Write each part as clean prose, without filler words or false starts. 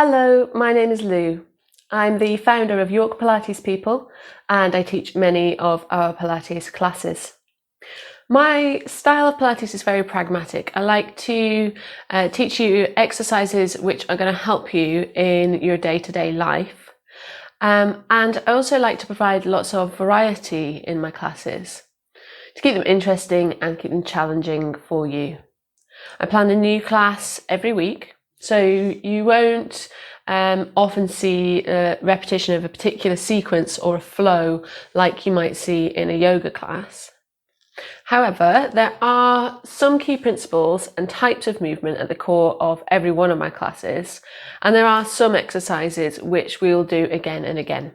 Hello, my name is Lou. I'm the founder of York Pilates People and I teach many of our Pilates classes. My style of Pilates is very pragmatic. I like to teach you exercises which are going to help you in your day-to-day life. And I also like to provide lots of variety in my classes to keep them interesting and keep them challenging for you. I plan a new class every week, so you won't often see a repetition of a particular sequence or a flow like you might see in a yoga class. However, there are some key principles and types of movement at the core of every one of my classes, and there are some exercises which we'll do again and again.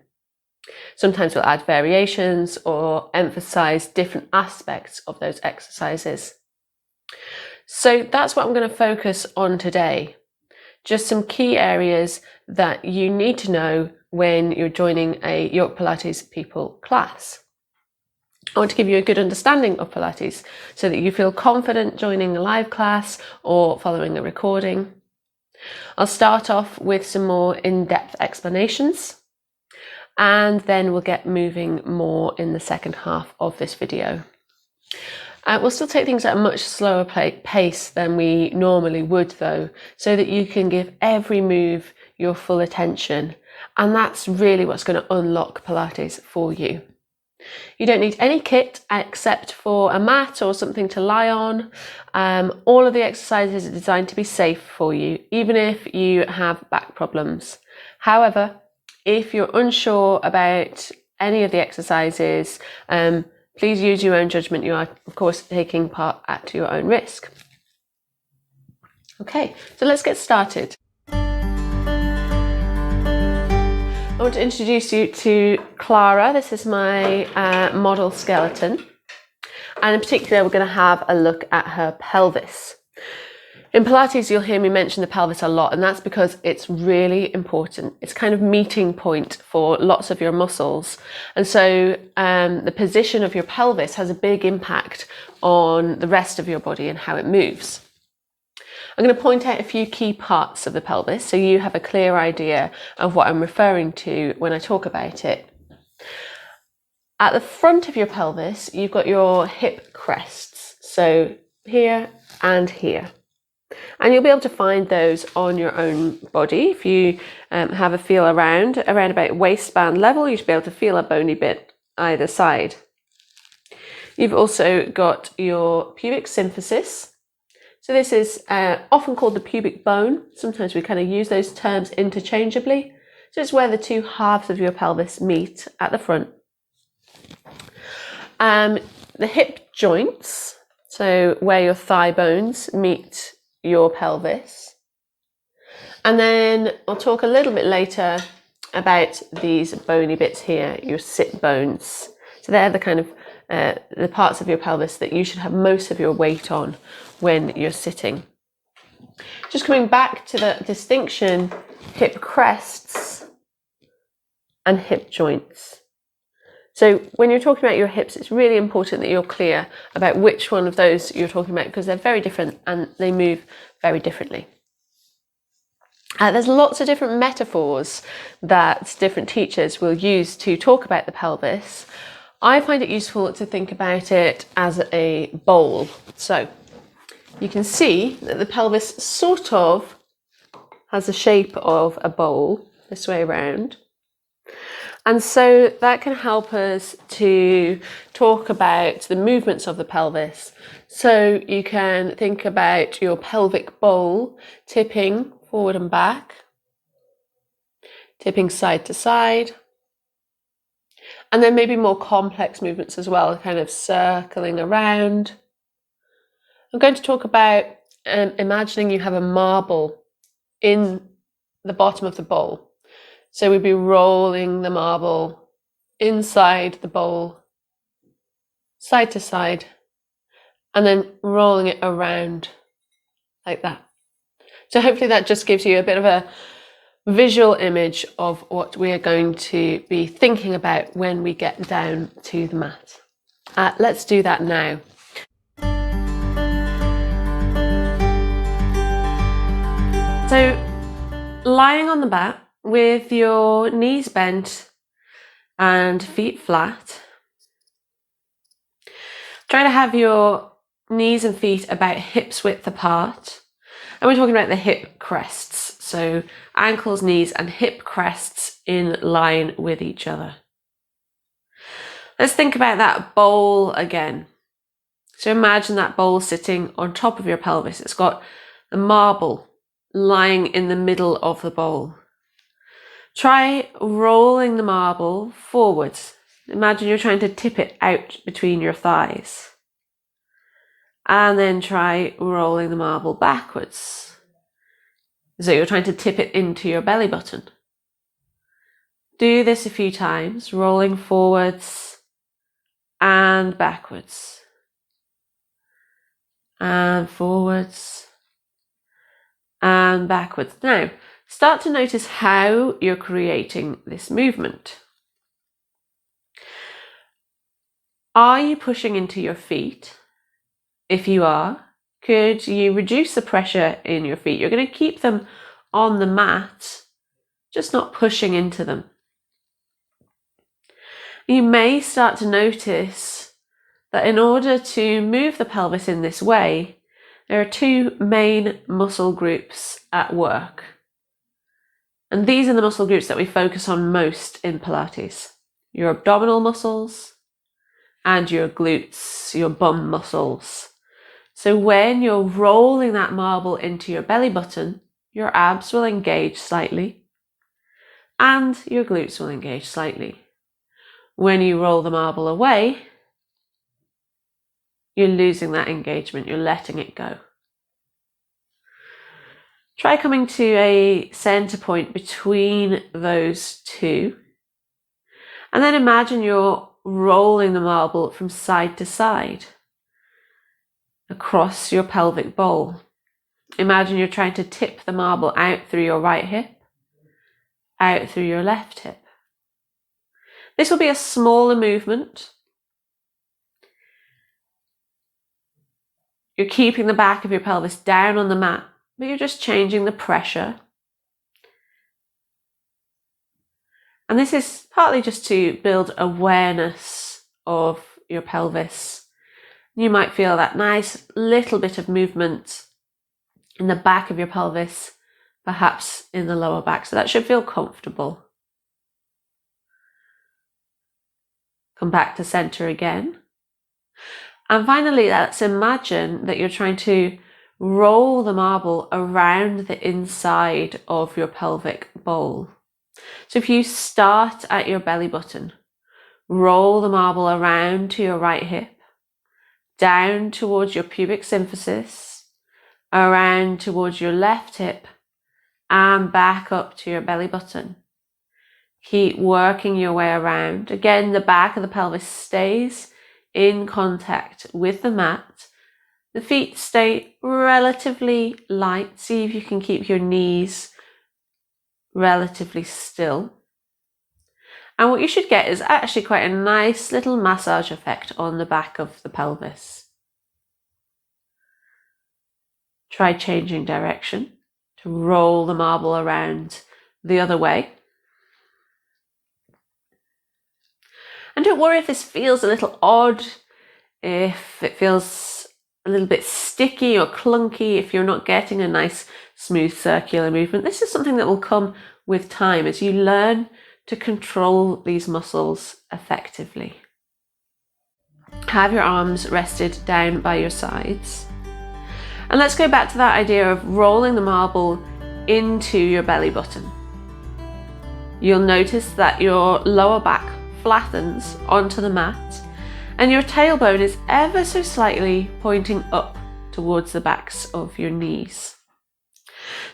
Sometimes we'll add variations or emphasize different aspects of those exercises. So that's what I'm going to focus on today. Just some key areas that you need to know when you're joining a York Pilates People class. I want to give you a good understanding of Pilates so that you feel confident joining a live class or following a recording. I'll start off with some more in-depth explanations, and then we'll get moving more in the second half of this video. We'll still take things at a much slower pace than we normally would though, so that you can give every move your full attention, and that's really what's going to unlock Pilates for you. You don't need any kit except for a mat or something to lie on. All of the exercises are designed to be safe for you, even if you have back problems. However, if you're unsure about any of the exercises, please use your own judgment. You are, of course, taking part at your own risk. Okay, so let's get started. I want to introduce you to Clara. This is my model skeleton. And in particular, we're going to have a look at her pelvis. In Pilates, you'll hear me mention the pelvis a lot, and that's because it's really important. It's kind of meeting point for lots of your muscles. And so the position of your pelvis has a big impact on the rest of your body and how it moves. I'm going to point out a few key parts of the pelvis so you have a clear idea of what I'm referring to when I talk about it. At the front of your pelvis, you've got your hip crests. So here and here. And you'll be able to find those on your own body. If you have a feel around about waistband level, you should be able to feel a bony bit either side. You've also got your pubic symphysis. So this is often called the pubic bone. Sometimes we kind of use those terms interchangeably. So it's where the two halves of your pelvis meet at the front. The hip joints, so where your thigh bones meet your pelvis. And then I'll talk a little bit later about these bony bits here, your sit bones. So they're the kind of the parts of your pelvis that you should have most of your weight on when you're sitting. Just coming back to the distinction, hip crests and hip joints. So when you're talking about your hips, it's really important that you're clear about which one of those you're talking about, because they're very different and they move very differently. There's lots of different metaphors that different teachers will use to talk about the pelvis. I find it useful to think about it as a bowl. So you can see that the pelvis sort of has the shape of a bowl this way around. And so that can help us to talk about the movements of the pelvis. So you can think about your pelvic bowl tipping forward and back, tipping side to side, and then maybe more complex movements as well, kind of circling around. I'm going to talk about imagining you have a marble in the bottom of the bowl. So we'd be rolling the marble inside the bowl, side to side, and then rolling it around like that. So hopefully that just gives you a bit of a visual image of what we are going to be thinking about when we get down to the mat. Let's do that now. So lying on the mat with your knees bent and feet flat. Try to have your knees and feet about hips width apart. And we're talking about the hip crests. So ankles, knees, and hip crests in line with each other. Let's think about that bowl again. So imagine that bowl sitting on top of your pelvis. It's got a marble lying in the middle of the bowl. Try rolling the marble forwards. Imagine you're trying to tip it out between your thighs. And then try rolling the marble backwards. So you're trying to tip it into your belly button. Do this a few times, rolling forwards and backwards. And forwards and backwards. Now, start to notice how you're creating this movement. Are you pushing into your feet? If you are, could you reduce the pressure in your feet? You're going to keep them on the mat, just not pushing into them. You may start to notice that in order to move the pelvis in this way, there are two main muscle groups at work. And these are the muscle groups that we focus on most in Pilates. Your abdominal muscles and your glutes, your bum muscles. So when you're rolling that marble into your belly button, your abs will engage slightly and your glutes will engage slightly. When you roll the marble away, you're losing that engagement, you're letting it go. Try coming to a center point between those two. And then imagine you're rolling the marble from side to side across your pelvic bowl. Imagine you're trying to tip the marble out through your right hip, out through your left hip. This will be a smaller movement. You're keeping the back of your pelvis down on the mat, but you're just changing the pressure. And this is partly just to build awareness of your pelvis. You might feel that nice little bit of movement in the back of your pelvis, perhaps in the lower back. So that should feel comfortable. Come back to center again. And finally, let's imagine that you're trying to roll the marble around the inside of your pelvic bowl. So if you start at your belly button, roll the marble around to your right hip, down towards your pubic symphysis, around towards your left hip, and back up to your belly button. Keep working your way around. Again, the back of the pelvis stays in contact with the mat. The feet stay relatively light. See if you can keep your knees relatively still. And what you should get is actually quite a nice little massage effect on the back of the pelvis. Try changing direction to roll the marble around the other way. And don't worry if this feels a little odd, if it feels a little bit sticky or clunky, if you're not getting a nice smooth circular movement. This is something that will come with time as you learn to control these muscles effectively. Have your arms rested down by your sides. And let's go back to that idea of rolling the marble into your belly button. You'll notice that your lower back flattens onto the mat and your tailbone is ever so slightly pointing up towards the backs of your knees.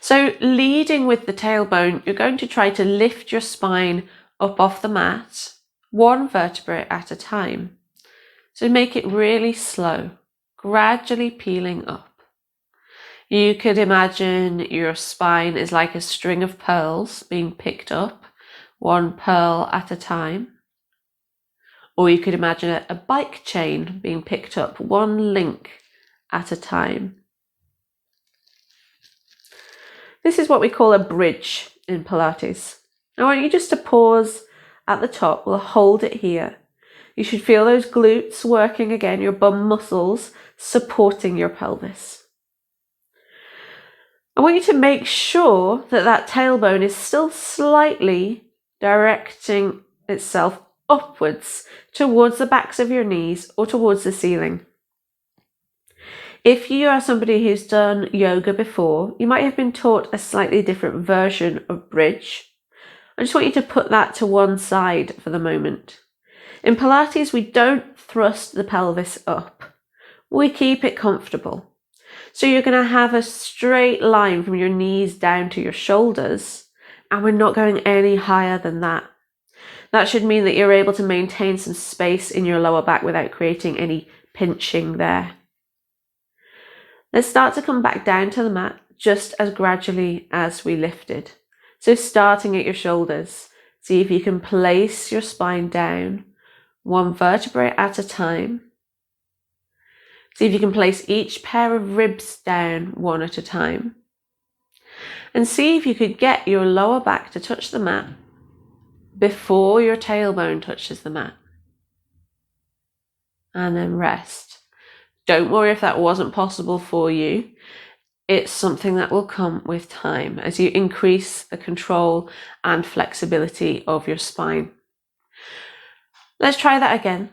So leading with the tailbone, you're going to try to lift your spine up off the mat, one vertebrae at a time. So make it really slow, gradually peeling up. You could imagine your spine is like a string of pearls being picked up, one pearl at a time. Or you could imagine a bike chain being picked up, one link at a time. This is what we call a bridge in Pilates. I want you just to pause at the top. We'll hold it here. You should feel those glutes working again, your bum muscles supporting your pelvis. I want you to make sure that that tailbone is still slightly directing itself upwards towards the backs of your knees or towards the ceiling. If you are somebody who's done yoga before, you might have been taught a slightly different version of bridge. I just want you to put that to one side for the moment. In Pilates, we don't thrust the pelvis up. We keep it comfortable. So you're going to have a straight line from your knees down to your shoulders, and we're not going any higher than that. That should mean that you're able to maintain some space in your lower back without creating any pinching there. Let's start to come back down to the mat just as gradually as we lifted. So starting at your shoulders, see if you can place your spine down, one vertebrae at a time. See if you can place each pair of ribs down one at a time. And see if you could get your lower back to touch the mat before your tailbone touches the mat. And then rest. Don't worry if that wasn't possible for you. It's something that will come with time as you increase the control and flexibility of your spine. Let's try that again.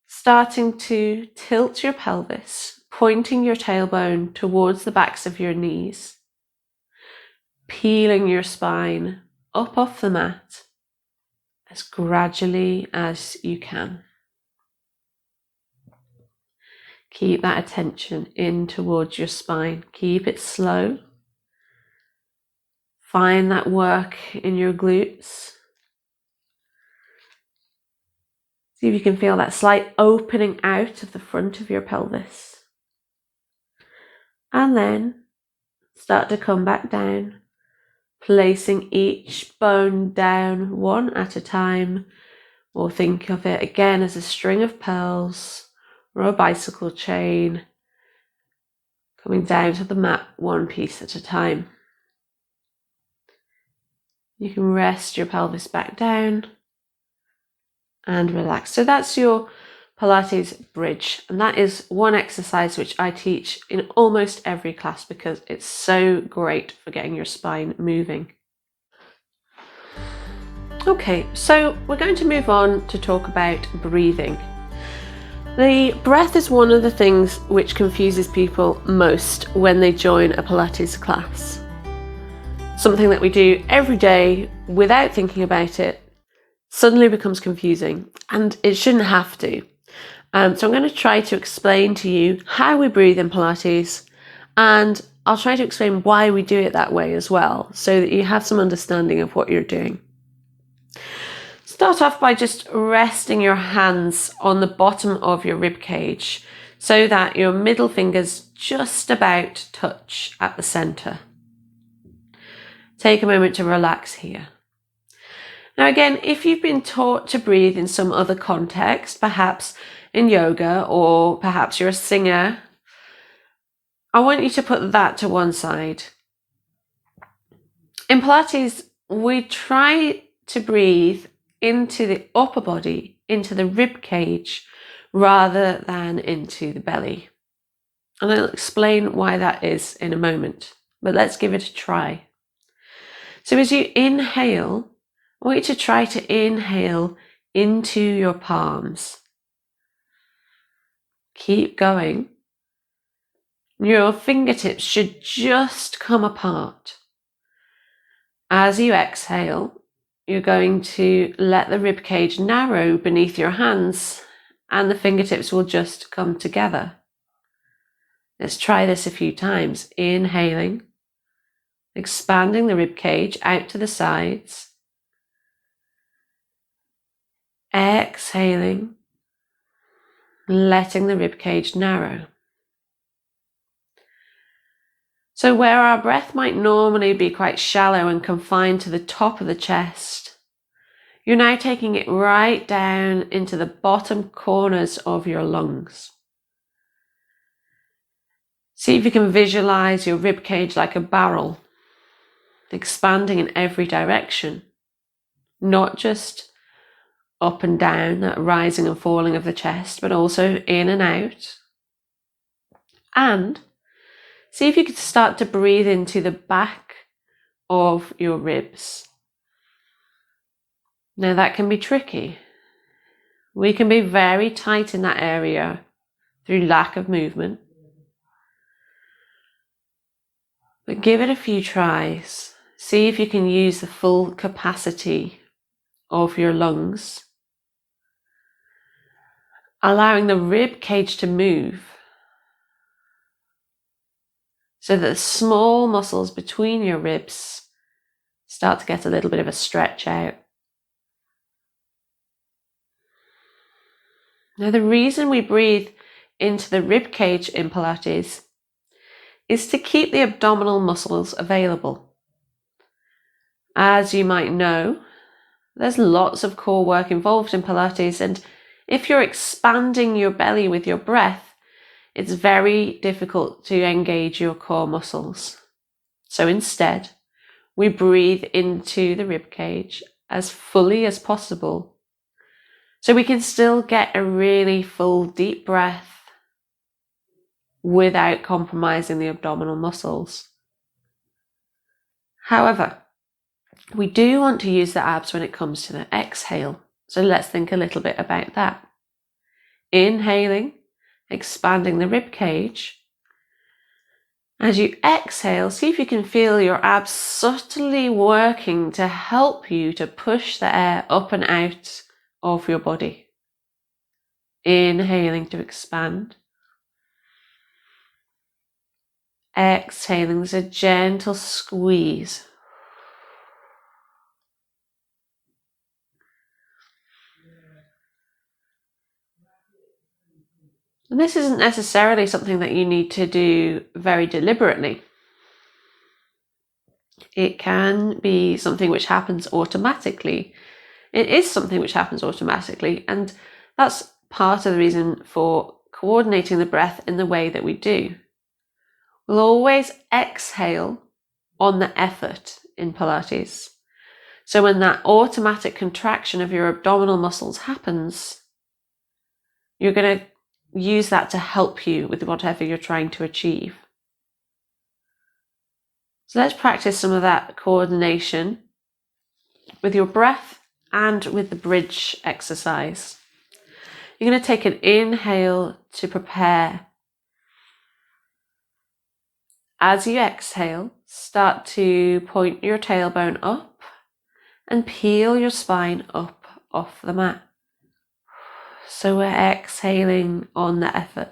Starting to tilt your pelvis, pointing your tailbone towards the backs of your knees, peeling your spine up off the mat as gradually as you can. Keep that attention in towards your spine. Keep it slow. Find that work in your glutes. See if you can feel that slight opening out of the front of your pelvis. And then start to come back down, placing each bone down one at a time, or think of it again as a string of pearls or a bicycle chain, coming down to the mat one piece at a time. You can rest your pelvis back down and relax. So that's your Pilates bridge, and that is one exercise which I teach in almost every class because it's so great for getting your spine moving. Okay, so we're going to move on to talk about breathing. The breath is one of the things which confuses people most when they join a Pilates class. Something that we do every day without thinking about it suddenly becomes confusing, and it shouldn't have to. So I'm going to try to explain to you how we breathe in Pilates, and I'll try to explain why we do it that way as well, so that you have some understanding of what you're doing. Start off by just resting your hands on the bottom of your rib cage so that your middle fingers just about touch at the center. Take a moment to relax here. Now again, if you've been taught to breathe in some other context, perhaps in yoga, or perhaps you're a singer, I want you to put that to one side. In Pilates, we try to breathe into the upper body, into the rib cage, rather than into the belly. And I'll explain why that is in a moment, but let's give it a try. So as you inhale, I want you to try to inhale into your palms. Keep going. Your fingertips should just come apart. As you exhale, you're going to let the rib cage narrow beneath your hands and the fingertips will just come together. Let's try this a few times. Inhaling, expanding the rib cage out to the sides. Exhaling, letting the rib cage narrow. So where our breath might normally be quite shallow and confined to the top of the chest, you're now taking it right down into the bottom corners of your lungs. See if you can visualize your rib cage like a barrel. expanding in every direction, not just up and down, that rising and falling of the chest, but also in and out. And see if you could start to breathe into the back of your ribs. Now that can be tricky. We can be very tight in that area through lack of movement. But give it a few tries. See if you can use the full capacity of your lungs, allowing the rib cage to move so that the small muscles between your ribs start to get a little bit of a stretch out. Now, the reason we breathe into the rib cage in Pilates is to keep the abdominal muscles available. As you might know, there's lots of core work involved in Pilates, and if you're expanding your belly with your breath, it's very difficult to engage your core muscles. So instead, we breathe into the rib cage as fully as possible, so we can still get a really full deep breath without compromising the abdominal muscles. However, we do want to use the abs when it comes to the exhale. So let's think a little bit about that. Inhaling, expanding the rib cage. As you exhale, see if you can feel your abs subtly working to help you to push the air up and out of your body. Inhaling to expand. Exhaling, there's a gentle squeeze. And this isn't necessarily something that you need to do very deliberately. It can be something which happens automatically. It is something which happens automatically, and that's part of the reason for coordinating the breath in the way that we do. We'll always exhale on the effort in Pilates. So when that automatic contraction of your abdominal muscles happens, you're going to use that to help you with whatever you're trying to achieve. So let's practice some of that coordination with your breath and with the bridge exercise. You're going to take an inhale to prepare. As you exhale, start to point your tailbone up and peel your spine up off the mat. So we're exhaling on the effort.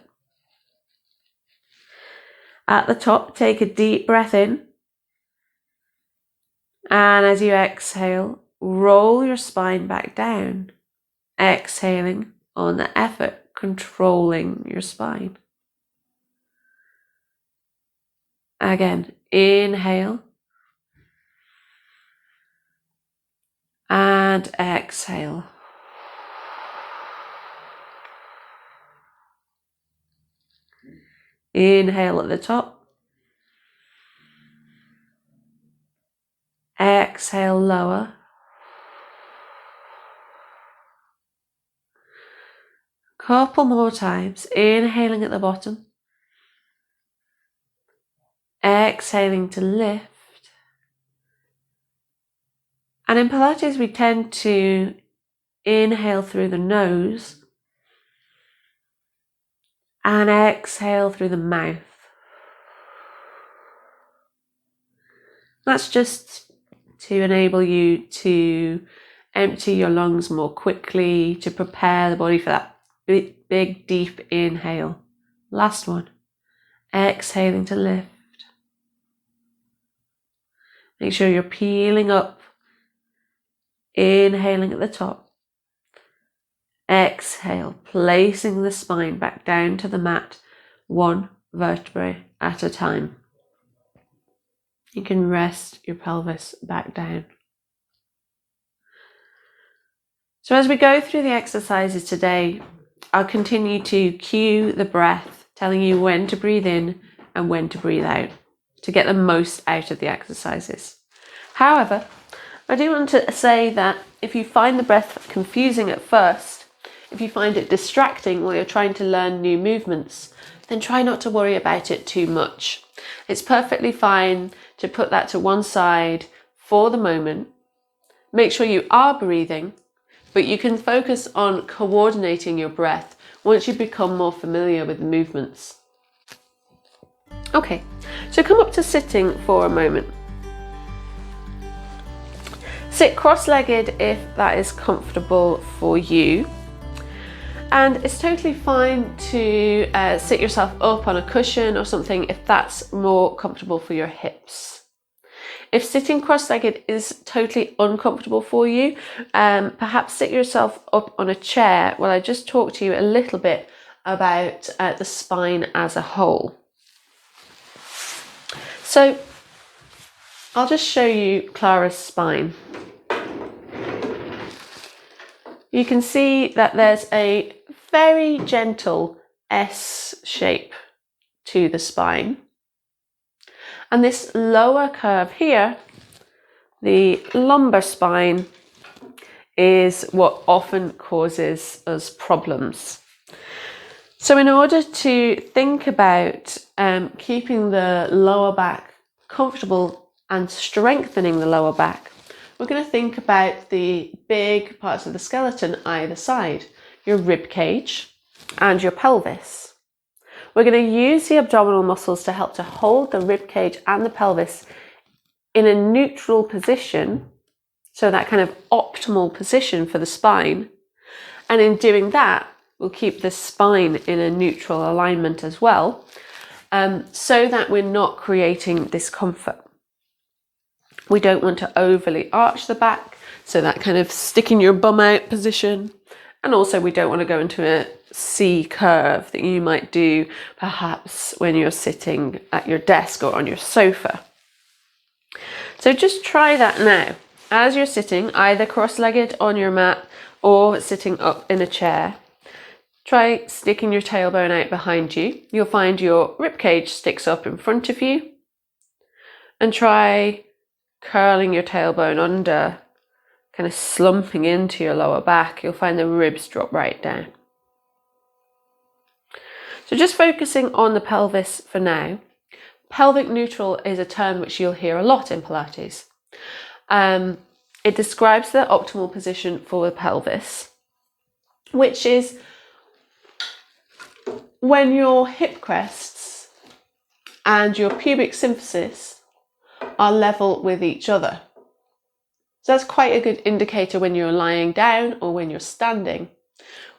At the top, take a deep breath in. And as you exhale, roll your spine back down. Exhaling on the effort, controlling your spine. Again, inhale. And exhale. Inhale at the top. Exhale lower. Couple more times. Inhaling at the bottom. Exhaling to lift. And in Pilates, we tend to inhale through the nose and exhale through the mouth. That's just to enable you to empty your lungs more quickly, to prepare the body for that big, deep inhale. Last one. Exhaling to lift. Make sure you're peeling up. Inhaling at the top. Exhale, placing the spine back down to the mat, one vertebrae at a time. You can rest your pelvis back down. So as we go through the exercises today, I'll continue to cue the breath, telling you when to breathe in and when to breathe out to get the most out of the exercises. However, I do want to say that if you find the breath confusing at first, if you find it distracting while you're trying to learn new movements, then try not to worry about it too much. It's perfectly fine to put that to one side for the moment. Make sure you are breathing, but you can focus on coordinating your breath once you become more familiar with the movements. Okay, so come up to sitting for a moment. Sit cross-legged if that is comfortable for you. And it's totally fine to sit yourself up on a cushion or something if that's more comfortable for your hips. If sitting cross-legged is totally uncomfortable for you, perhaps sit yourself up on a chair while I just talk to you a little bit about the spine as a whole. So I'll just show you Clara's spine. You can see that there's a very gentle S shape to the spine. And this lower curve here, the lumbar spine, is what often causes us problems. So in order to think about keeping the lower back comfortable and strengthening the lower back, we're going to think about the big parts of the skeleton either side, your rib cage and your pelvis. We're going to use the abdominal muscles to help to hold the rib cage and the pelvis in a neutral position, so that kind of optimal position for the spine. And in doing that, we'll keep the spine in a neutral alignment as well, so that we're not creating discomfort. We don't want to overly arch the back, so that kind of sticking your bum out position. And also we don't want to go into a C curve that you might do perhaps when you're sitting at your desk or on your sofa. So just try that now. As you're sitting, either cross-legged on your mat or sitting up in a chair, try sticking your tailbone out behind you. You'll find your ribcage sticks up in front of you. And try curling your tailbone under, kind of slumping into your lower back. You'll find the ribs drop right down. So just focusing on the pelvis for now. Pelvic neutral is a term which you'll hear a lot in Pilates. It describes the optimal position for the pelvis, which is when your hip crests and your pubic symphysis are level with each other. So that's quite a good indicator when you're lying down or when you're standing.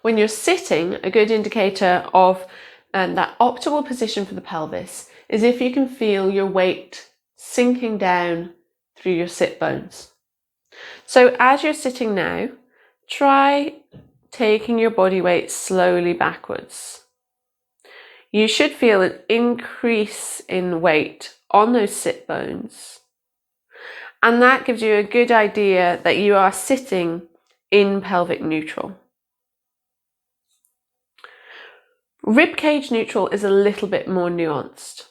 When you're sitting, a good indicator of that optimal position for the pelvis is if you can feel your weight sinking down through your sit bones. So as you're sitting now, try taking your body weight slowly backwards. You should feel an increase in weight on those sit bones. And that gives you a good idea that you are sitting in pelvic neutral. Ribcage neutral is a little bit more nuanced.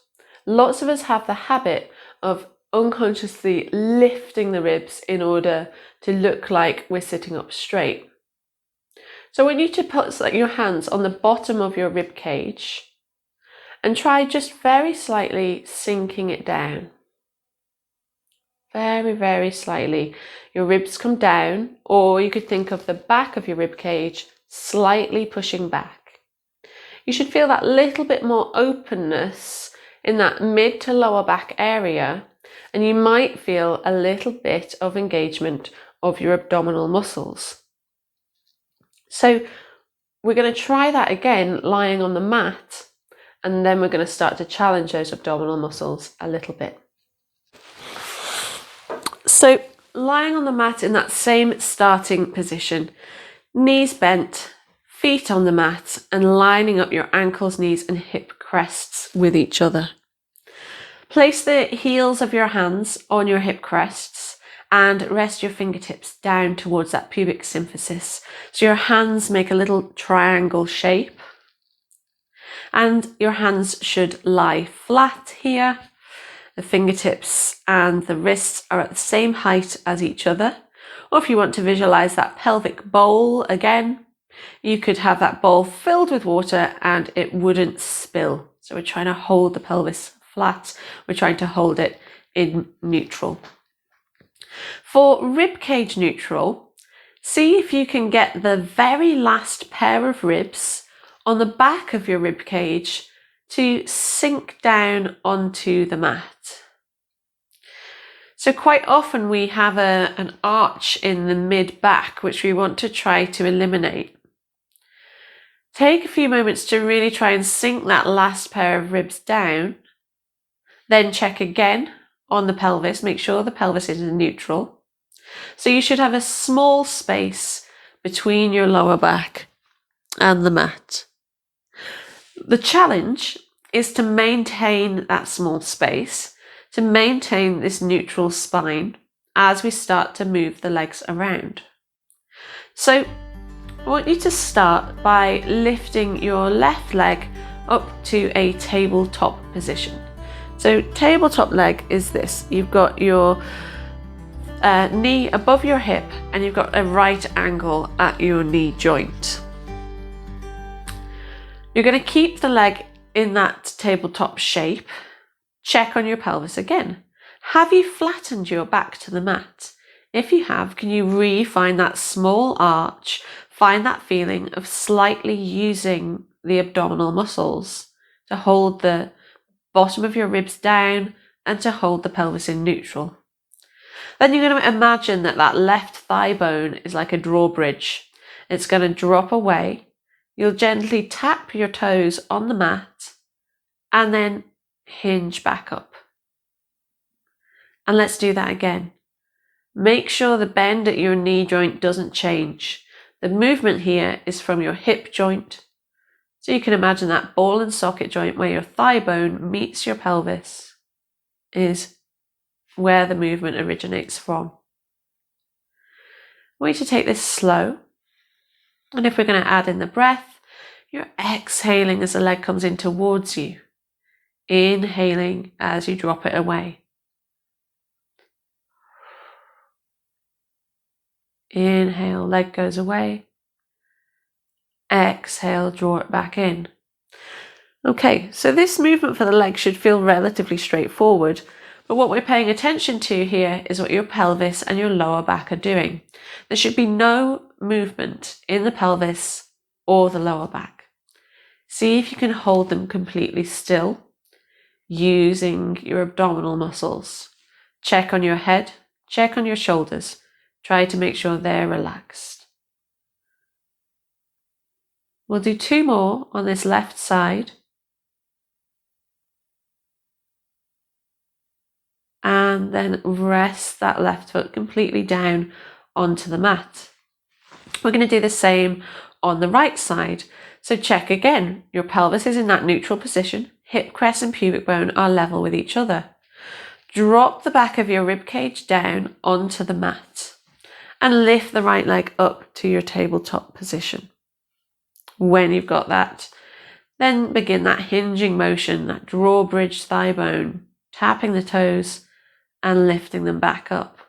Lots of us have the habit of unconsciously lifting the ribs in order to look like we're sitting up straight. So I want you to put your hands on the bottom of your rib cage and try just very slightly sinking it down. Very, very slightly. Your ribs come down, or you could think of the back of your rib cage slightly pushing back. You should feel that little bit more openness in that mid to lower back area, and you might feel a little bit of engagement of your abdominal muscles. So we're going to try that again lying on the mat, and then we're going to start to challenge those abdominal muscles a little bit. So lying on the mat in that same starting position, knees bent, feet on the mat, and lining up your ankles, knees and hip crests with each other. Place the heels of your hands on your hip crests and rest your fingertips down towards that pubic symphysis. So your hands make a little triangle shape. And your hands should lie flat here. the fingertips and the wrists are at the same height as each other. Or if you want to visualize that pelvic bowl again, you could have that bowl filled with water and it wouldn't spill. So we're trying to hold the pelvis flat. We're trying to hold it in neutral. For ribcage neutral, see if you can get the very last pair of ribs on the back of your ribcage to sink down onto the mat. So quite often we have an arch in the mid-back which we want to try to eliminate. Take a few moments to really try and sink that last pair of ribs down. Then check again on the pelvis, make sure the pelvis is in neutral. So you should have a small space between your lower back and the mat. The challenge is to maintain that small space, to maintain this neutral spine as we start to move the legs around. So I want you to start by lifting your left leg up to a tabletop position. So tabletop leg is this. You've got your knee above your hip and you've got a right angle at your knee joint. You're going to keep the leg in that tabletop shape. Check on your pelvis again. Have you flattened your back to the mat? If you have, can you really find that small arch? Find that feeling of slightly using the abdominal muscles to hold the bottom of your ribs down and to hold the pelvis in neutral. Then you're going to imagine that that left thigh bone is like a drawbridge. It's going to drop away. You'll gently tap your toes on the mat and then hinge back up. And let's do that again. Make sure the bend at your knee joint doesn't change. The movement here is from your hip joint. So you can imagine that ball and socket joint where your thigh bone meets your pelvis is where the movement originates from. I want you to take this slow. And if we're going to add in the breath, you're exhaling as the leg comes in towards you. Inhaling as you drop it away. Inhale, leg goes away. Exhale, draw it back in. Okay, so this movement for the leg should feel relatively straightforward, but what we're paying attention to here is what your pelvis and your lower back are doing. There should be no movement in the pelvis or the lower back. See if you can hold them completely still using your abdominal muscles. Check on your head, check on your shoulders. Try to make sure they're relaxed. We'll do 2 more on this left side. And then rest that left foot completely down onto the mat. We're going to do the same on the right side. So check again, your pelvis is in that neutral position. Hip crest and pubic bone are level with each other. Drop the back of your rib cage down onto the mat and lift the right leg up to your tabletop position. When you've got that, then begin that hinging motion, that drawbridge thigh bone, tapping the toes and lifting them back up.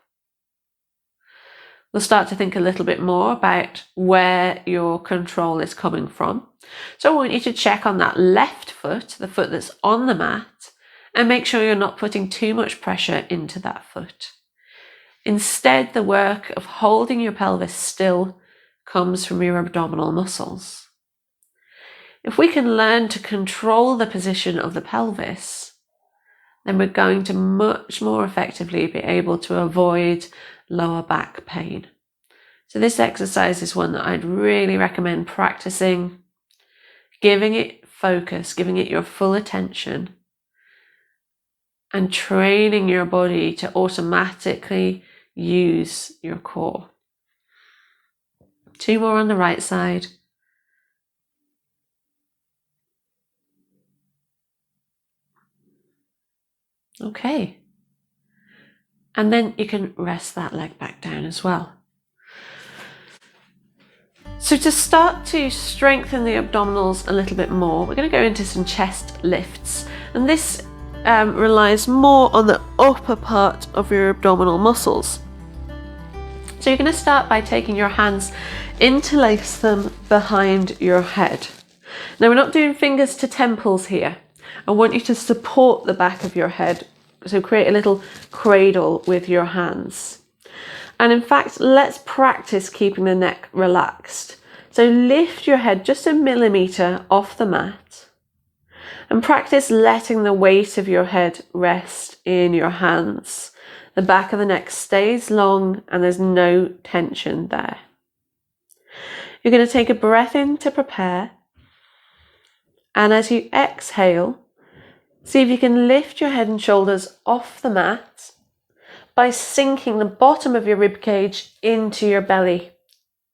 We'll start to think a little bit more about where your control is coming from. So I want you to check on that left foot, the foot that's on the mat, and make sure you're not putting too much pressure into that foot. Instead, the work of holding your pelvis still comes from your abdominal muscles. If we can learn to control the position of the pelvis, then we're going to much more effectively be able to avoid lower back pain. So this exercise is one that I'd really recommend practicing, giving it focus, giving it your full attention, and training your body to automatically use your core. 2 more on the right side. Okay. And then you can rest that leg back down as well. So to start to strengthen the abdominals a little bit more, we're going to go into some chest lifts. And this relies more on the upper part of your abdominal muscles. So you're going to start by taking your hands, interlace them behind your head. Now we're not doing fingers to temples here. I want you to support the back of your head. So create a little cradle with your hands. And in fact, let's practice keeping the neck relaxed. So lift your head just a millimetre off the mat and practice letting the weight of your head rest in your hands. The back of the neck stays long and there's no tension there. You're going to take a breath in to prepare. And as you exhale, see if you can lift your head and shoulders off the mat by sinking the bottom of your rib cage into your belly.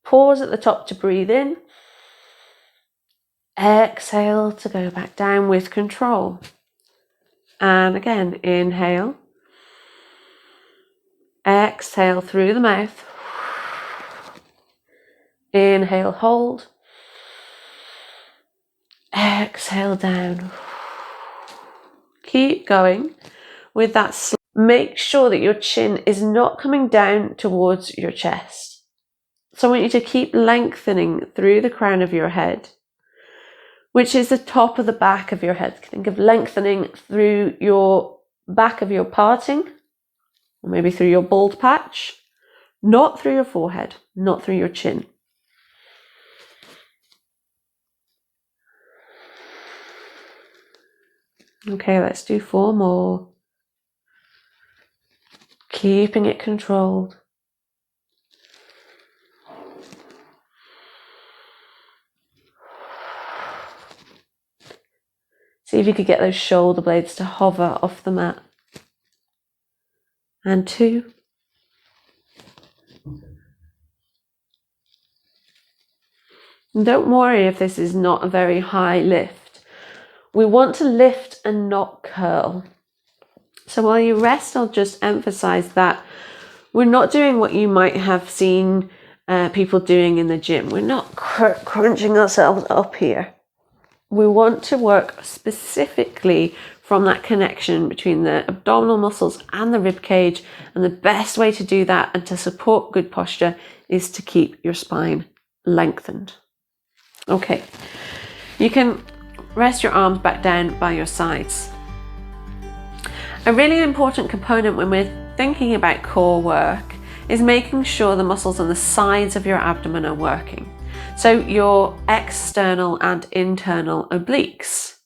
Pause at the top to breathe in. Exhale to go back down with control. And again, inhale. Exhale through the mouth. Inhale, hold. Exhale down. Keep going with that. Make sure that your chin is not coming down towards your chest. So I want you to keep lengthening through the crown of your head, which is the top of the back of your head. Think of lengthening through your back of your parting, or maybe through your bald patch, not through your forehead, not through your chin. Okay, let's do 4 more. Keeping it controlled. See if you could get those shoulder blades to hover off the mat. And 2. And don't worry if this is not a very high lift. We want to lift and not curl. So while you rest, I'll just emphasize that we're not doing what you might have seen people doing in the gym. We're not crunching ourselves up here. We want to work specifically from that connection between the abdominal muscles and the rib cage. And the best way to do that and to support good posture is to keep your spine lengthened. Okay, you can rest your arms back down by your sides. A really important component when we're thinking about core work is making sure the muscles on the sides of your abdomen are working. So your external and internal obliques.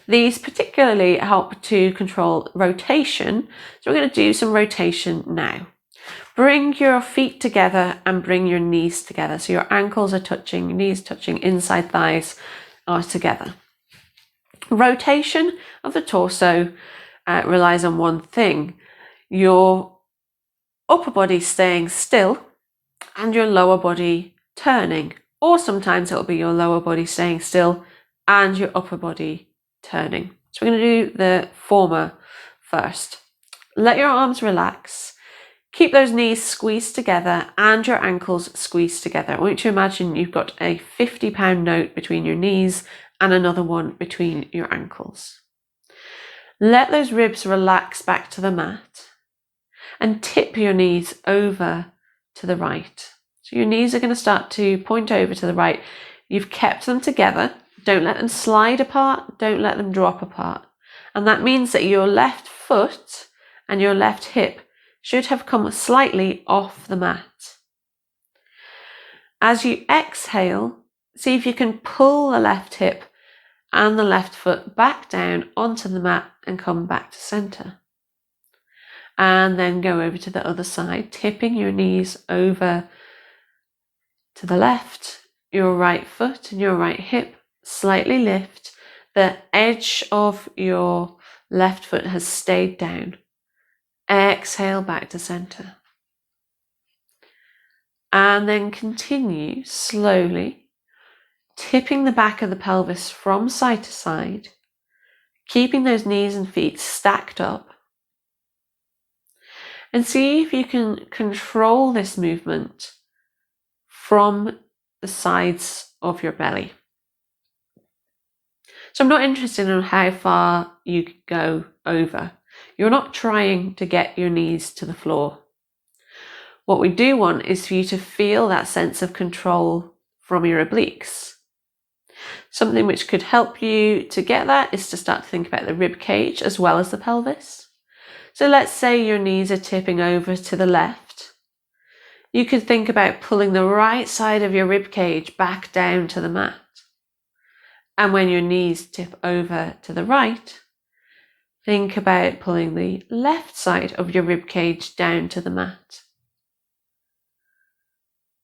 These particularly help to control rotation. So we're going to do some rotation now. Bring your feet together and bring your knees together. So your ankles are touching, knees touching, inside thighs are together. Rotation of the torso relies on one thing: your upper body staying still and your lower body turning. Or sometimes it'll be your lower body staying still and your upper body turning. So we're going to do the former first. Let your arms relax. Keep those knees squeezed together and your ankles squeezed together. I want you to imagine you've got a 50-pound note between your knees and another one between your ankles. Let those ribs relax back to the mat and tip your knees over to the right. So your knees are going to start to point over to the right. You've kept them together. Don't let them slide apart. Don't let them drop apart. And that means that your left foot and your left hip should have come slightly off the mat. As you exhale, see if you can pull the left hip and the left foot back down onto the mat and come back to center. And then go over to the other side, tipping your knees over to the left. Your right foot and your right hip slightly lift. The edge of your left foot has stayed down. Exhale back to center. And then continue slowly, tipping the back of the pelvis from side to side, keeping those knees and feet stacked up. And see if you can control this movement from the sides of your belly. So I'm not interested in how far you go over. You're not trying to get your knees to the floor. What we do want is for you to feel that sense of control from your obliques. Something which could help you to get that is to start to think about the rib cage as well as the pelvis. So let's say your knees are tipping over to the left. You could think about pulling the right side of your rib cage back down to the mat. And when your knees tip over to the right, think about pulling the left side of your rib cage down to the mat.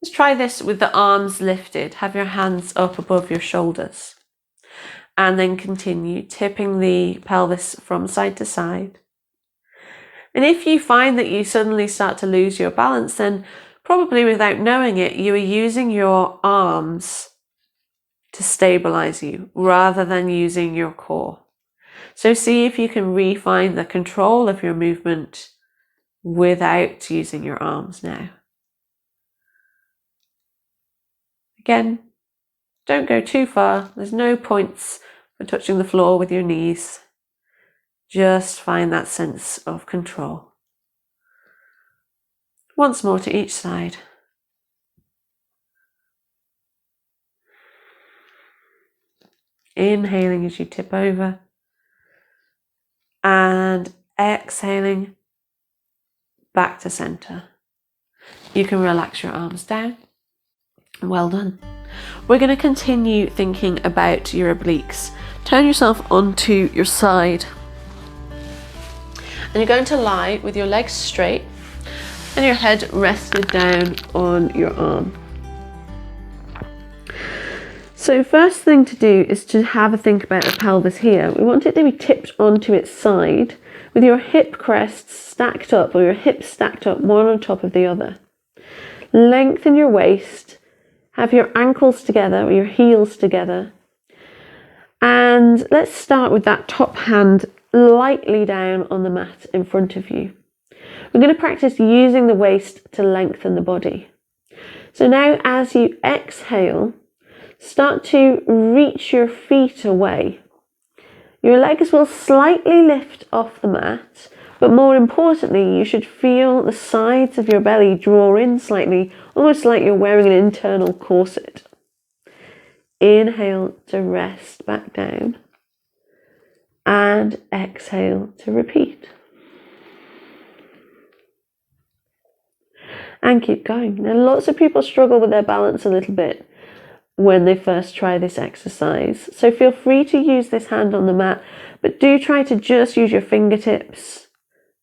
Let's try this with the arms lifted. Have your hands up above your shoulders. And then continue tipping the pelvis from side to side. And if you find that you suddenly start to lose your balance, then probably without knowing it, you are using your arms to stabilize you rather than using your core. So see if you can re-find the control of your movement without using your arms now. Again, don't go too far. There's no points for touching the floor with your knees. Just find that sense of control. Once more to each side. Inhaling as you tip over and exhaling back to center. You can relax your arms down. Well done. We're going to continue thinking about your obliques. Turn yourself onto your side. And you're going to lie with your legs straight and your head rested down on your arm. So first thing to do is to have a think about the pelvis here. We want it to be tipped onto its side with your hip crests stacked up, or your hips stacked up one on top of the other. Lengthen your waist, have your ankles together or your heels together. And let's start with that top hand lightly down on the mat in front of you. We're going to practice using the waist to lengthen the body. So now as you exhale, start to reach your feet away. Your legs will slightly lift off the mat, but more importantly, you should feel the sides of your belly draw in slightly, almost like you're wearing an internal corset. Inhale to rest back down and exhale to repeat. And keep going. Now, lots of people struggle with their balance a little bit when they first try this exercise. So feel free to use this hand on the mat, but do try to just use your fingertips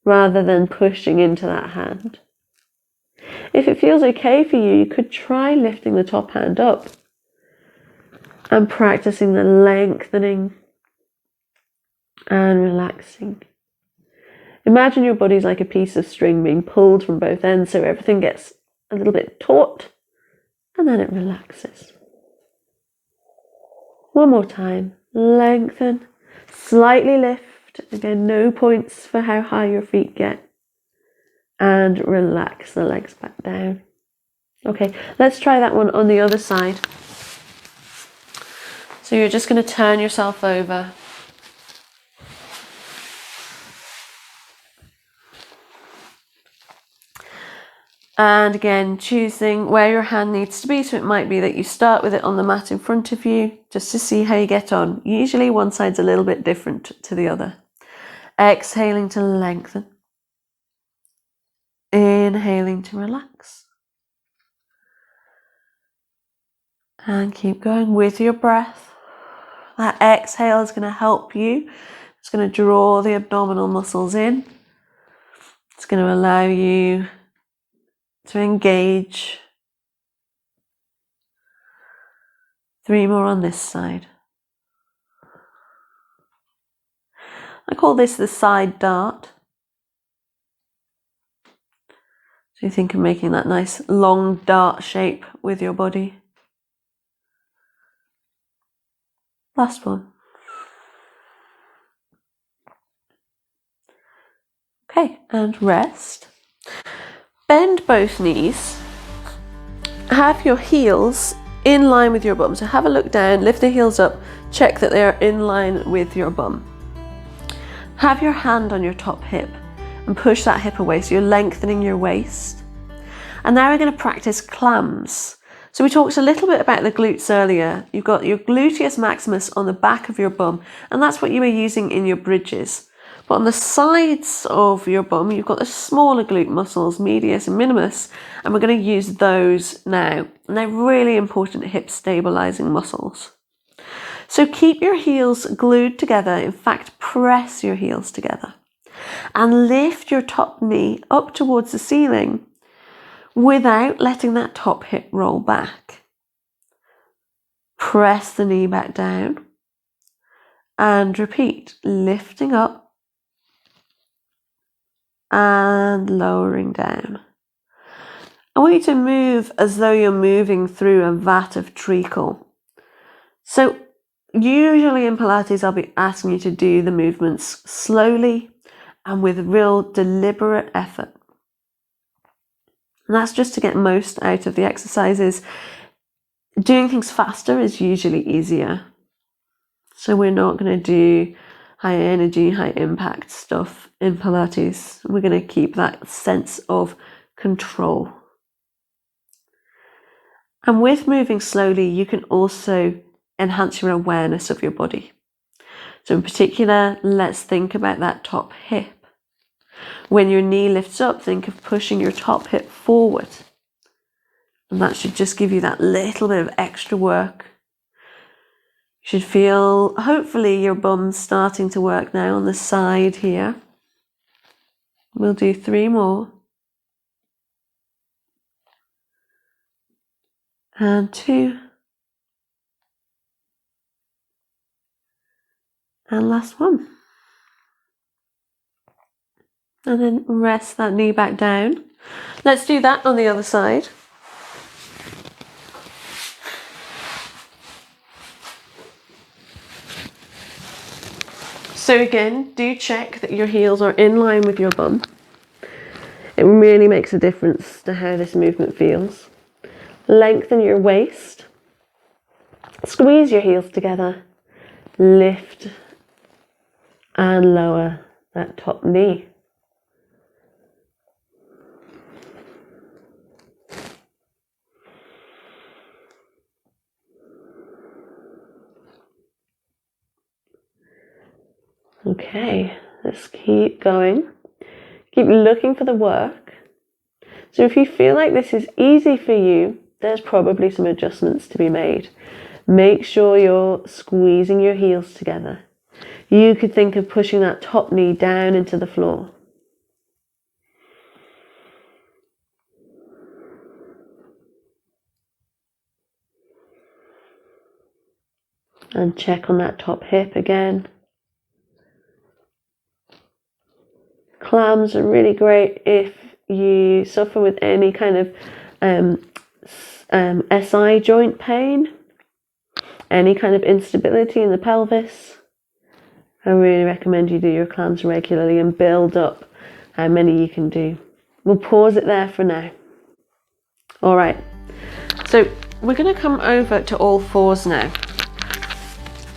rather than pushing into that hand. If it feels okay for you, you could try lifting the top hand up and practicing the lengthening and relaxing. Imagine your body's like a piece of string being pulled from both ends, so everything gets a little bit taut and then it relaxes. One more time, lengthen, slightly lift, again no points for how high your feet get, and relax the legs back down. Okay, let's try that one on the other side. So you're just going to turn yourself over. And again, choosing where your hand needs to be. So it might be that you start with it on the mat in front of you, just to see how you get on. Usually one side's a little bit different to the other. Exhaling to lengthen. Inhaling to relax. And keep going with your breath. That exhale is going to help you. It's going to draw the abdominal muscles in. It's going to allow you to engage. 3 more on this side. I call this the side dart. So you think of making that nice long dart shape with your body. Last one. Okay, and rest. Bend both knees. Have your heels in line with your bum. So have a look down, lift the heels up, check that they are in line with your bum. Have your hand on your top hip and push that hip away so you're lengthening your waist. And now we're going to practice clams. So we talked a little bit about the glutes earlier. You've got your gluteus maximus on the back of your bum, and that's what you were using in your bridges. But on the sides of your bum, you've got the smaller glute muscles, medius and minimus, and we're going to use those now. And they're really important hip stabilizing muscles. So keep your heels glued together. In fact, press your heels together. And lift your top knee up towards the ceiling without letting that top hip roll back. Press the knee back down. And repeat, lifting up and lowering down. I want you to move as though you're moving through a vat of treacle. So usually in Pilates, I'll be asking you to do the movements slowly and with real deliberate effort. And that's just to get most out of the exercises. Doing things faster is usually easier. So we're not going to do high energy, high impact stuff in Pilates. We're going to keep that sense of control. And with moving slowly, you can also enhance your awareness of your body. So in particular, let's think about that top hip. When your knee lifts up, think of pushing your top hip forward. And that should just give you that little bit of extra work. You should feel, hopefully, your bum starting to work now on the side here. We'll do 3 more. And 2. And last one. And then rest that knee back down. Let's do that on the other side. So again, do check that your heels are in line with your bum. It really makes a difference to how this movement feels. Lengthen your waist. Squeeze your heels together. Lift and lower that top knee. Okay, let's keep going. Keep looking for the work. So if you feel like this is easy for you, there's probably some adjustments to be made. Make sure you're squeezing your heels together. You could think of pushing that top knee down into the floor. And check on that top hip again. Clams are really great if you suffer with any kind of SI joint pain, any kind of instability in the pelvis. I really recommend you do your clams regularly and build up how many you can do. We'll pause it there for now. All right, so we're going to come over to all fours now.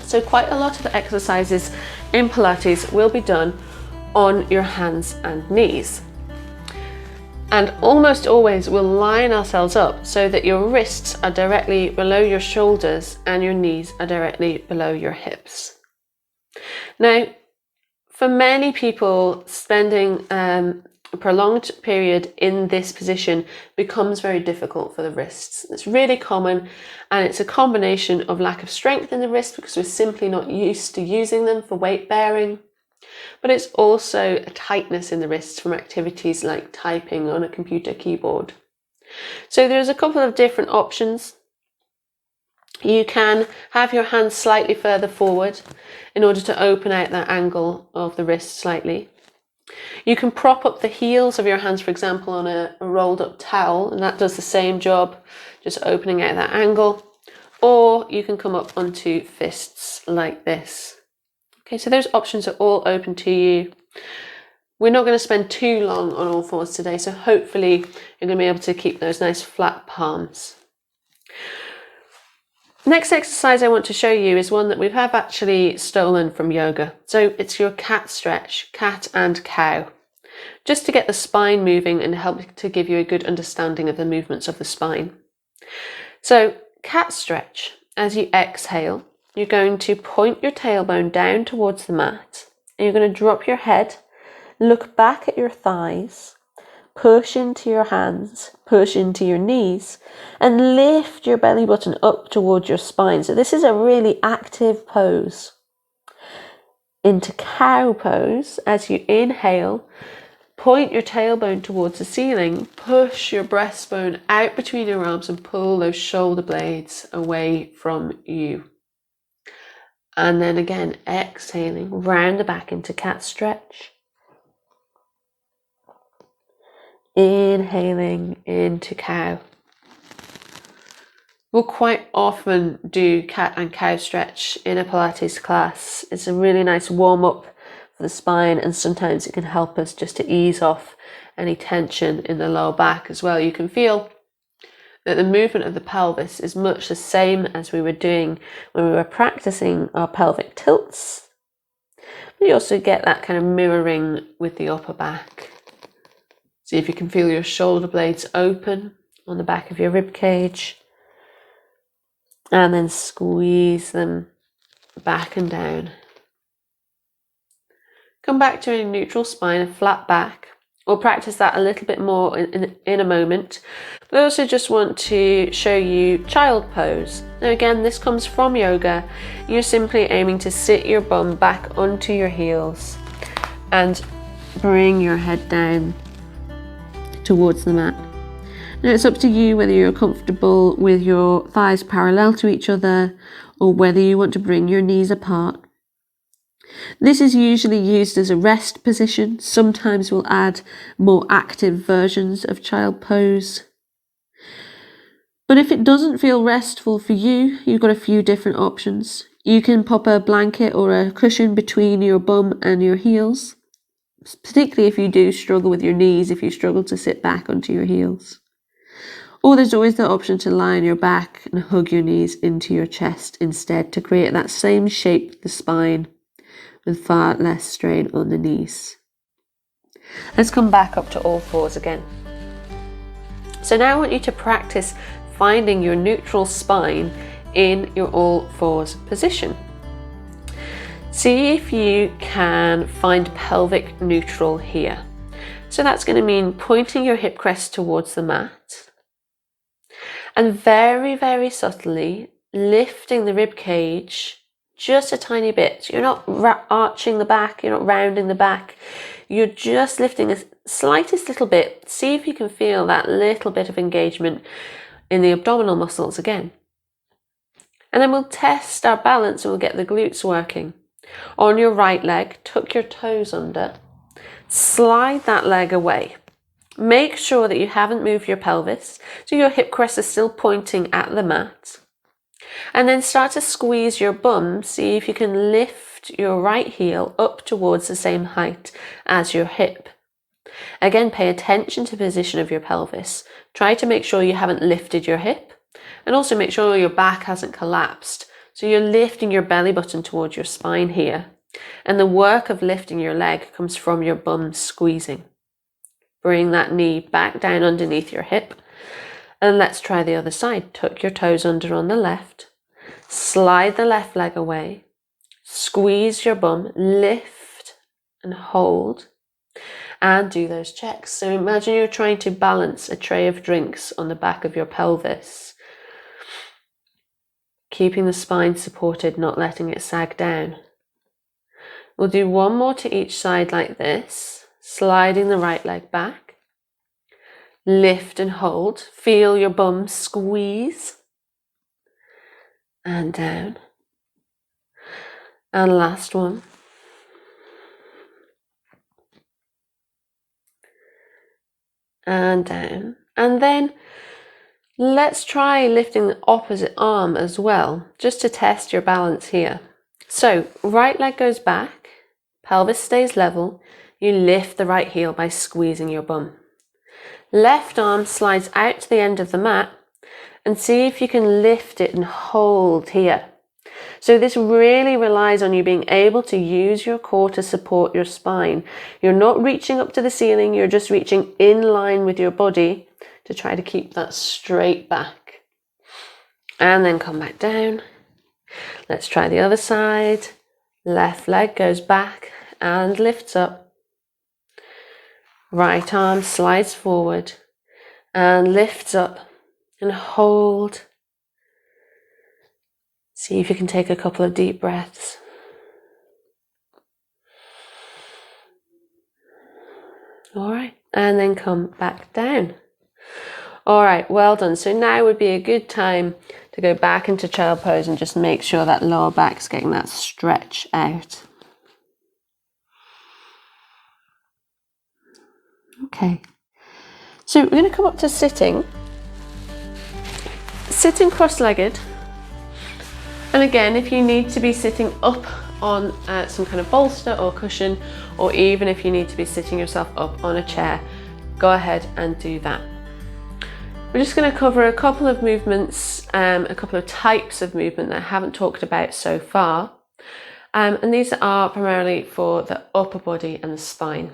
So quite a lot of the exercises in Pilates will be done on your hands and knees. And almost always we'll line ourselves up so that your wrists are directly below your shoulders and your knees are directly below your hips. Now, for many people, spending a prolonged period in this position becomes very difficult for the wrists. It's really common, and it's a combination of lack of strength in the wrist because we're simply not used to using them for weight bearing. But it's also a tightness in the wrists from activities like typing on a computer keyboard. So there's a couple of different options. You can have your hands slightly further forward in order to open out that angle of the wrist slightly. You can prop up the heels of your hands, for example, on a rolled up towel, and that does the same job, just opening out that angle. Or you can come up onto fists like this. Okay, so those options are all open to you. We're not going to spend too long on all fours today, so hopefully you're going to be able to keep those nice flat palms. Next exercise I want to show you is one that we have actually stolen from yoga. So it's your cat stretch, cat and cow, just to get the spine moving and help to give you a good understanding of the movements of the spine. So cat stretch, as you exhale, you're going to point your tailbone down towards the mat, and you're going to drop your head, look back at your thighs, push into your hands, push into your knees, and lift your belly button up towards your spine. So this is a really active pose. Into cow pose, as you inhale, point your tailbone towards the ceiling, push your breastbone out between your arms and pull those shoulder blades away from you. And then again, exhaling, round the back into cat stretch. Inhaling into cow. We'll quite often do cat and cow stretch in a Pilates class. It's a really nice warm up for the spine, and sometimes it can help us just to ease off any tension in the lower back as well. You can feel that the movement of the pelvis is much the same as we were doing when we were practicing our pelvic tilts. But you also get that kind of mirroring with the upper back. See if you can feel your shoulder blades open on the back of your rib cage, and then squeeze them back and down. Come back to a neutral spine, a flat back. We'll practice that a little bit more in a moment. But I also just want to show you child pose. Now again, this comes from yoga. You're simply aiming to sit your bum back onto your heels and bring your head down towards the mat. Now it's up to you whether you're comfortable with your thighs parallel to each other or whether you want to bring your knees apart. This is usually used as a rest position. Sometimes we'll add more active versions of child pose. But if it doesn't feel restful for you, you've got a few different options. You can pop a blanket or a cushion between your bum and your heels, particularly if you do struggle with your knees, if you struggle to sit back onto your heels. Or there's always the option to lie on your back and hug your knees into your chest instead to create that same shape of the spine with far less strain on the knees. Let's come back up to all fours again. So now I want you to practice finding your neutral spine in your all fours position. See if you can find pelvic neutral here. So that's going to mean pointing your hip crest towards the mat and very, very subtly lifting the rib cage just a tiny bit. You're not arching the back, you're not rounding the back. You're just lifting the slightest little bit. See if you can feel that little bit of engagement in the abdominal muscles again. And then we'll test our balance and we'll get the glutes working. On your right leg, tuck your toes under. Slide that leg away. Make sure that you haven't moved your pelvis, so your hip crest is still pointing at the mat. And then start to squeeze your bum. See if you can lift your right heel up towards the same height as your hip. Again, pay attention to the position of your pelvis. Try to make sure you haven't lifted your hip, and also make sure your back hasn't collapsed. So you're lifting your belly button towards your spine here. And the work of lifting your leg comes from your bum squeezing. Bring that knee back down underneath your hip. And let's try the other side. Tuck your toes under on the left. Slide the left leg away. Squeeze your bum. Lift and hold. And do those checks. So imagine you're trying to balance a tray of drinks on the back of your pelvis. Keeping the spine supported, not letting it sag down. We'll do one more to each side like this. Sliding the right leg back. Lift and hold. Feel your bum squeeze. And down. And last one. And down. And then let's try lifting the opposite arm as well, just to test your balance here. So right leg goes back, pelvis stays level. You lift the right heel by squeezing your bum. Left arm slides out to the end of the mat and see if you can lift it and hold here. So this really relies on you being able to use your core to support your spine. You're not reaching up to the ceiling, you're just reaching in line with your body to try to keep that straight back. And then come back down. Let's try the other side. Left leg goes back and lifts up. Right arm slides forward and lifts up and hold. See if you can take a couple of deep breaths. All right, and then come back down. All right, well done. So now would be a good time to go back into child pose and just make sure that lower back's getting that stretch out. Okay, so we're going to come up to sitting cross-legged. And again, if you need to be sitting up on some kind of bolster or cushion, or even if you need to be sitting yourself up on a chair, go ahead and do that. We're just going to cover a couple of movements, a couple of types of movement that I haven't talked about so far. And these are primarily for the upper body and the spine.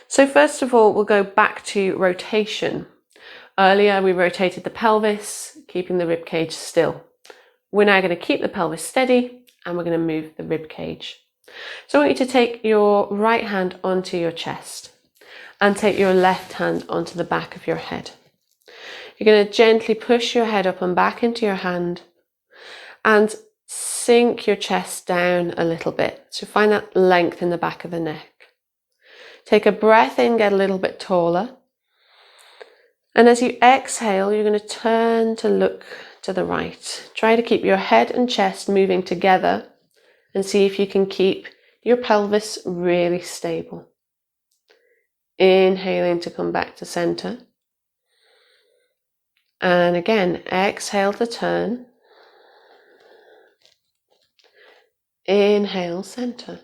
So first of all, we'll go back to rotation. Earlier, we rotated the pelvis, keeping the rib cage still. We're now going to keep the pelvis steady and we're going to move the rib cage. So I want you to take your right hand onto your chest and take your left hand onto the back of your head. You're going to gently push your head up and back into your hand and sink your chest down a little bit. So find that length in the back of the neck. Take a breath in, get a little bit taller. And as you exhale, you're going to turn to look to the right. Try to keep your head and chest moving together and see if you can keep your pelvis really stable. Inhaling to come back to center. And again, exhale to turn. Inhale, center.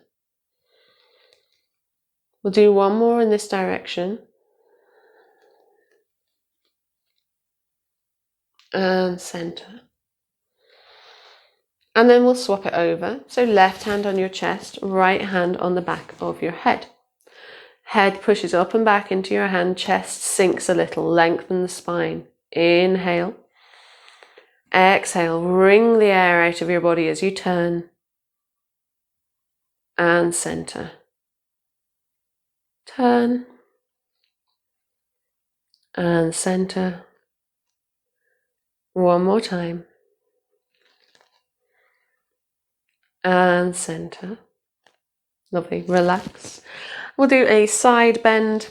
We'll do one more in this direction. And center. And then we'll swap it over. So left hand on your chest, right hand on the back of your head. Head pushes up and back into your hand, chest sinks a little, lengthen the spine. Inhale. Exhale, wring the air out of your body as you turn. And center. Turn. And center. One more time. And center. Lovely. Relax. We'll do a side bend.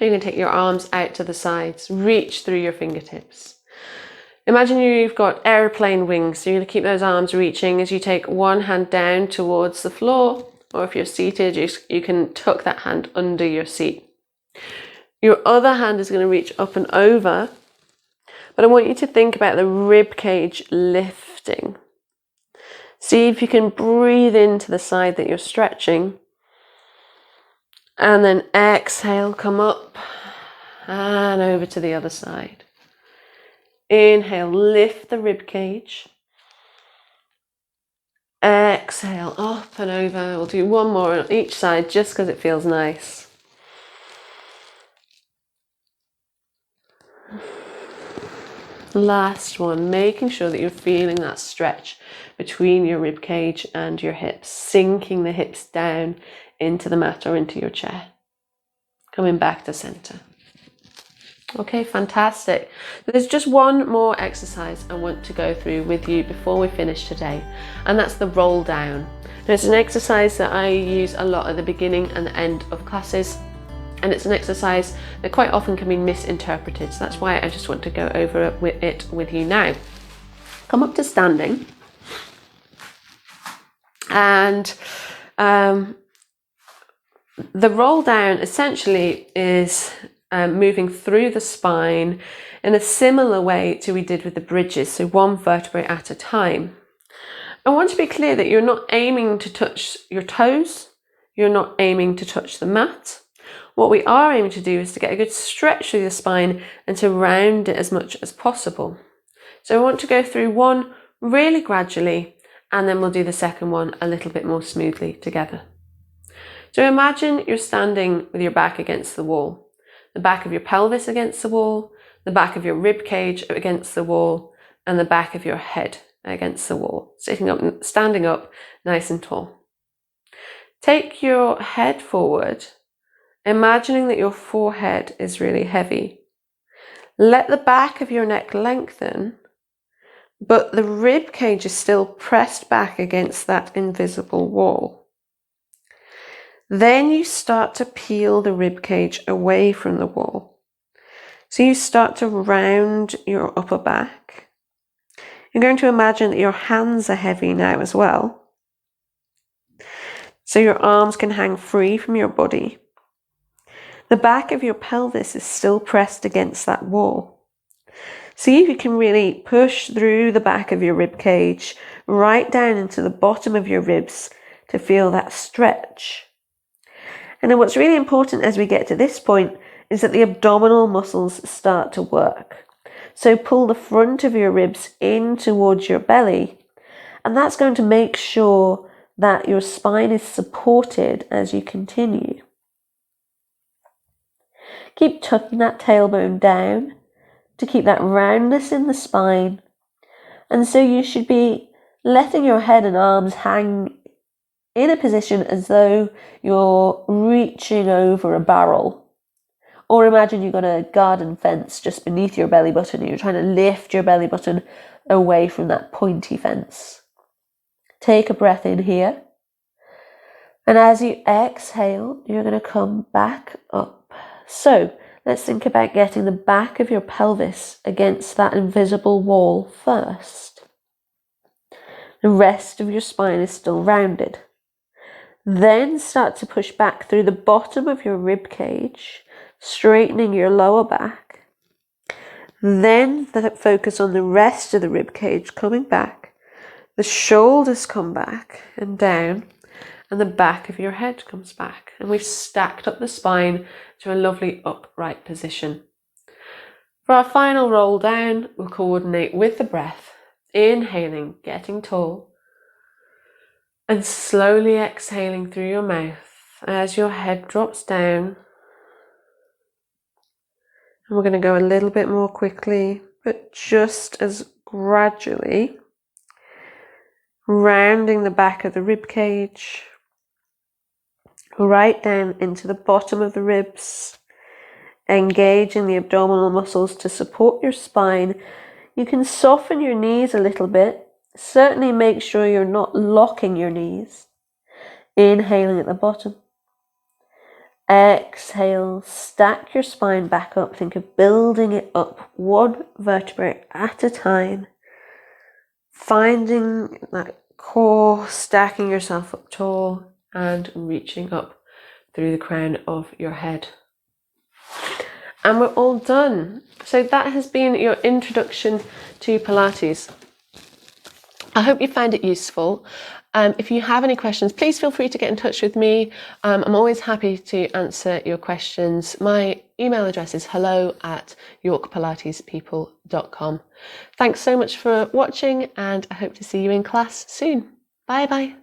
You can take your arms out to the sides. Reach through your fingertips. Imagine you've got airplane wings. So you're going to keep those arms reaching as you take one hand down towards the floor. Or if you're seated, you can tuck that hand under your seat. Your other hand is going to reach up and over. But I want you to think about the rib cage lifting. See if you can breathe into the side that you're stretching. And then exhale, come up and over to the other side. Inhale, lift the rib cage. Exhale, up and over. We'll do one more on each side just because it feels nice. Last one, making sure that you're feeling that stretch between your rib cage and your hips, sinking the hips down into the mat or into your chair. Coming back to center. Okay, fantastic. There's just one more exercise I want to go through with you before we finish today, and that's the roll down. Now, it's an exercise that I use a lot at the beginning and the end of classes. And it's an exercise that quite often can be misinterpreted. So that's why I just want to go over it with you now. Come up to standing. And the roll down essentially is moving through the spine in a similar way to we did with the bridges. So one vertebrae at a time. I want to be clear that you're not aiming to touch your toes. You're not aiming to touch the mat. What we are aiming to do is to get a good stretch through the spine and to round it as much as possible. So we want to go through one really gradually, and then we'll do the second one a little bit more smoothly together. So imagine you're standing with your back against the wall, the back of your pelvis against the wall, the back of your rib cage against the wall, and the back of your head against the wall, standing up nice and tall. Take your head forward, imagining that your forehead is really heavy. Let the back of your neck lengthen, but the rib cage is still pressed back against that invisible wall. Then you start to peel the rib cage away from the wall. So you start to round your upper back. You're going to imagine that your hands are heavy now as well. So your arms can hang free from your body. The back of your pelvis is still pressed against that wall. See if you can really push through the back of your rib cage, right down into the bottom of your ribs to feel that stretch. And then what's really important as we get to this point is that the abdominal muscles start to work. So pull the front of your ribs in towards your belly, and that's going to make sure that your spine is supported as you continue. Keep tucking that tailbone down to keep that roundness in the spine. And so you should be letting your head and arms hang in a position as though you're reaching over a barrel. Or imagine you've got a garden fence just beneath your belly button and you're trying to lift your belly button away from that pointy fence. Take a breath in here. And as you exhale, you're going to come back up. So let's think about getting the back of your pelvis against that invisible wall first. The rest of your spine is still rounded. Then start to push back through the bottom of your rib cage, straightening your lower back. Then focus on the rest of the rib cage coming back. The shoulders come back and down, and the back of your head comes back. And we've stacked up the spine to a lovely upright position. For our final roll down, we'll coordinate with the breath, inhaling, getting tall, and slowly exhaling through your mouth as your head drops down. And we're going to go a little bit more quickly, but just as gradually, rounding the back of the rib cage, right down into the bottom of the ribs, engaging the abdominal muscles to support your spine. You can soften your knees a little bit. Certainly make sure you're not locking your knees. Inhaling at the bottom. Exhale, stack your spine back up. Think of building it up one vertebrae at a time. Finding that core, stacking yourself up tall and reaching up through the crown of your head. And we're all done. So that has been your introduction to Pilates. I hope you found it useful. If you have any questions, please feel free to get in touch with me. I'm always happy to answer your questions. My email address is hello@yorkpilatespeople.com. Thanks so much for watching, and I hope to see you in class soon. Bye bye.